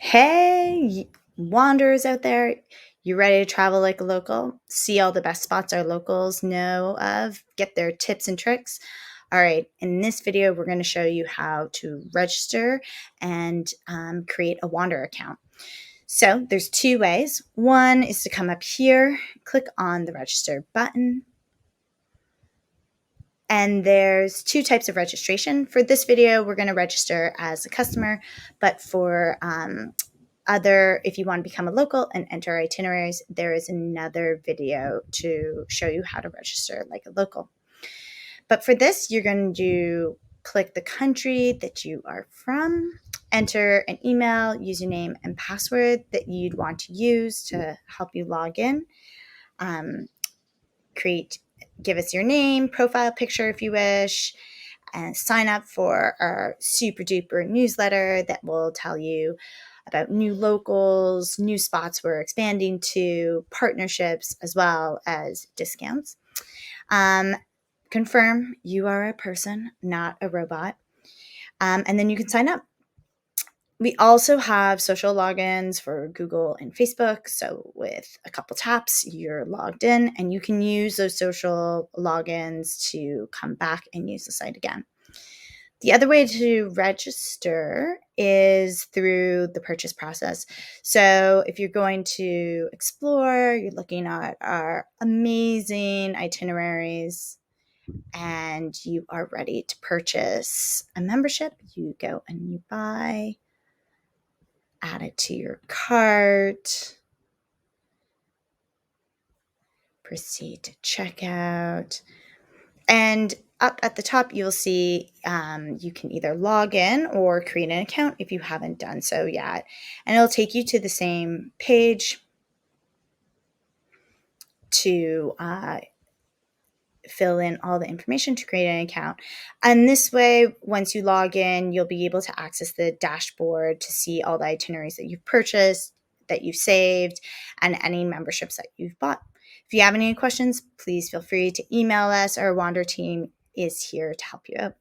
Hey, wanderers out there, you ready to travel like a local? See all the best spots our locals know of, get their tips and tricks? All right, in this video, we're going to show you how to register and create a Wander account. So there's two ways. One is to come up here, click on the register button, and there's two types of registration. For this video, we're going to register as a customer, but for if you want to become a local and enter itineraries, there is another video to show you how to register like a local. But for this, you're going to click the country that you are from, enter an email, username, and password that you'd want to use to help you log in. Give us your name, profile picture if you wish, and sign up for our super duper newsletter that will tell you about new locals, new spots we're expanding to, partnerships, as well as discounts. Confirm you are a person, not a robot. And then you can sign up. We also have social logins for Google and Facebook. So with a couple taps, you're logged in and you can use those social logins to come back and use the site again. The other way to register is through the purchase process. So if you're going to explore, you're looking at our amazing itineraries, and you are ready to purchase a membership, you go and you buy, add it to your cart, proceed to checkout, and up at the top, you'll see you can either log in or create an account if you haven't done so yet. And it'll take you to the same page to fill in all the information to create an account. And this way, once you log in, you'll be able to access the dashboard to see all the itineraries that you've purchased, that you've saved, and any memberships that you've bought. If you have any questions, please feel free to email us. Our Wander team is here to help you out.